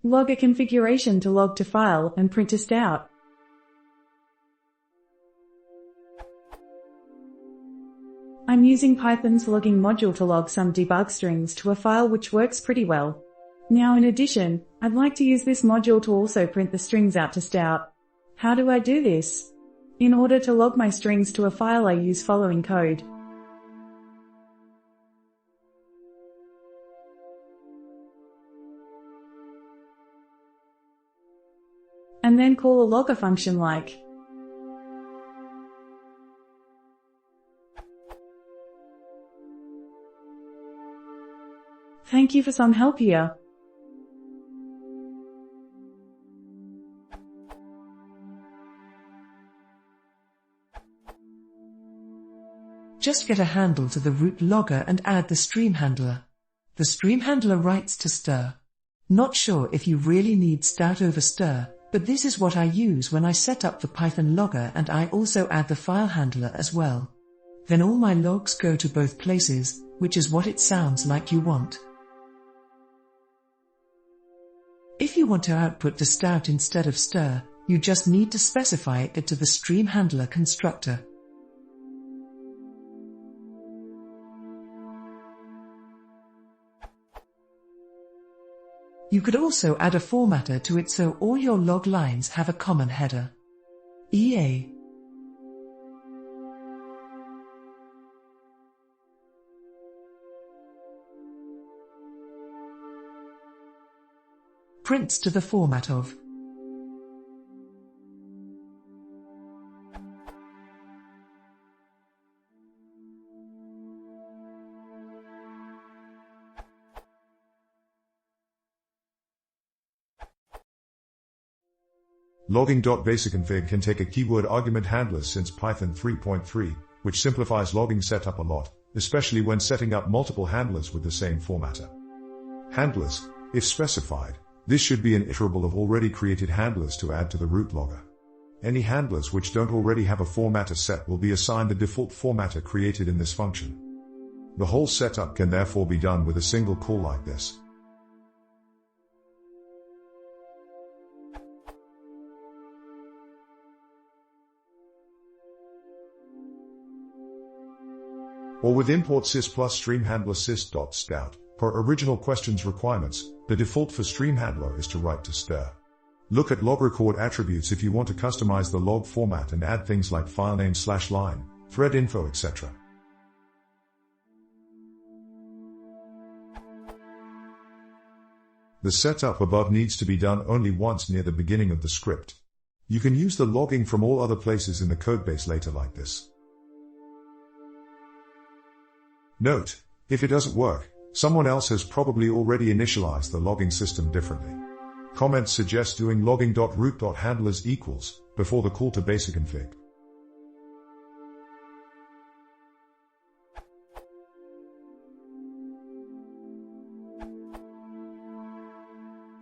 Log a configuration to log to file and print to stdout. I'm using Python's logging module to log some debug strings to a file which works pretty well. Now in addition, I'd like to use this module to also print the strings out to stdout. How do I do this? In order to log my strings to a file, I use following code. And then call a logger function like Thank you for some help here. Just get a handle to the root logger and add the stream handler. The stream handler writes to stir. Not sure if you really need stdout over stir, but this is what I use when I set up the Python logger, and I also add the file handler as well. Then all my logs go to both places, which is what it sounds like you want. If you want to output to stdout instead of stir, you just need to specify it to the stream handler constructor. You could also add a formatter to it so all your log lines have a common header. EA. Prints to the format of Logging.basicconfig can take a keyword argument handler since Python 3.3, which simplifies logging setup a lot, especially when setting up multiple handlers with the same formatter. Handlers, if specified, this should be an iterable of already created handlers to add to the root logger. Any handlers which don't already have a formatter set will be assigned the default formatter created in this function. The whole setup can therefore be done with a single call like this. Or with import sys plus stream handler sys.stdout. Per original questions requirements, the default for stream handler is to write to stir. Look at log record attributes if you want to customize the log format and add things like filename /line, thread info, etc. The setup above needs to be done only once near the beginning of the script. You can use the logging from all other places in the codebase later like this. Note, if it doesn't work, someone else has probably already initialized the logging system differently. Comments suggest doing logging.root.handlers equals before the call to basicconfig.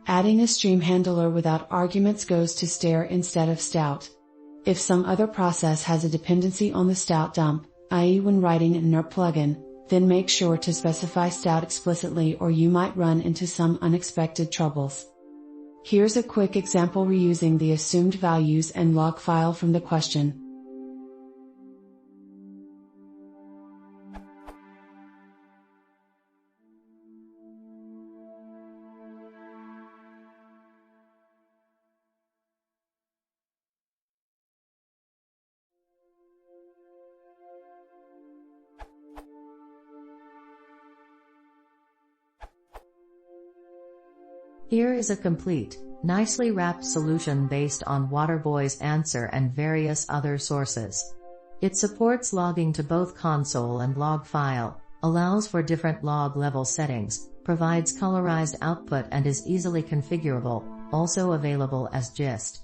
Adding a stream handler without arguments goes to stir instead of stdout. If some other process has a dependency on the stdout dump, i.e. when writing an inert plugin, then make sure to specify stdout explicitly or you might run into some unexpected troubles. Here's a quick example reusing the assumed values and log file from the question. Here is a complete, nicely wrapped solution based on Waterboy's answer and various other sources. It supports logging to both console and log file, allows for different log level settings, provides colorized output and is easily configurable, also available as gist.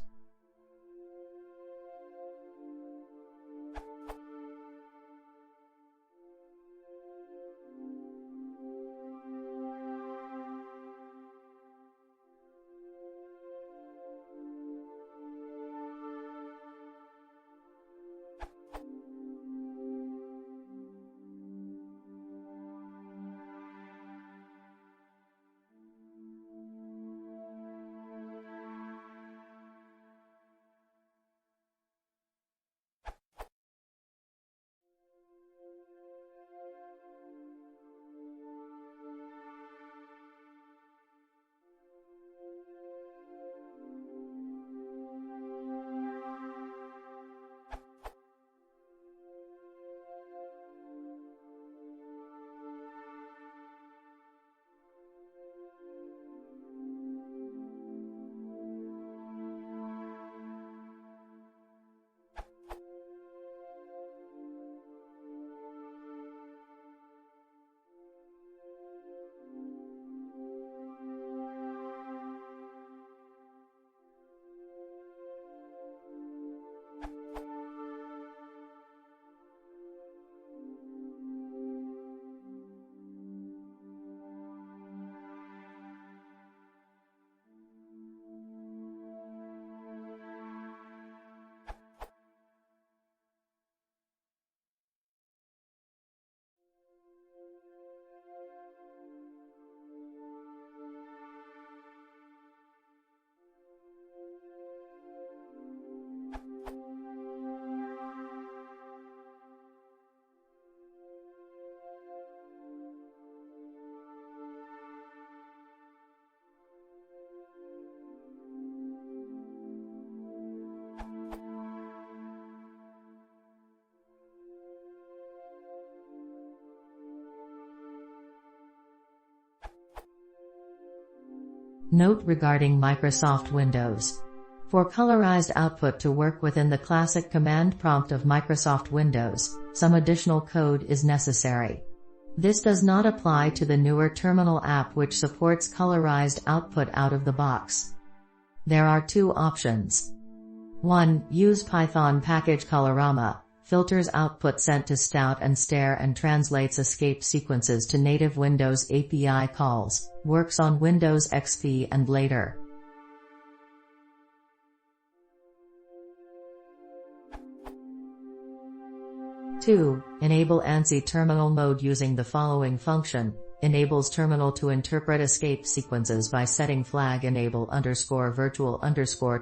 Note regarding Microsoft Windows. For colorized output to work within the classic command prompt of Microsoft Windows, some additional code is necessary. This does not apply to the newer Terminal app which supports colorized output out of the box. There are two options. 1. Use Python package Colorama, filters output sent to stdout and stare and translates escape sequences to native Windows API calls, works on Windows XP and later. 2. Enable ANSI terminal mode using the following function. Enables terminal to interpret escape sequences by setting flag enable _virtual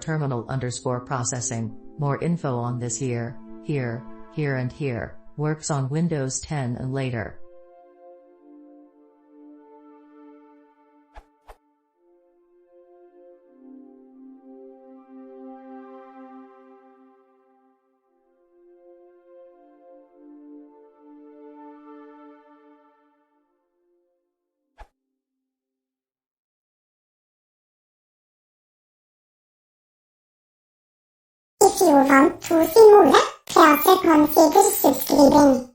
_terminal processing. More info on this here, and here. Works on Windows 10 and later. If you want to see more, press the configure subscribing.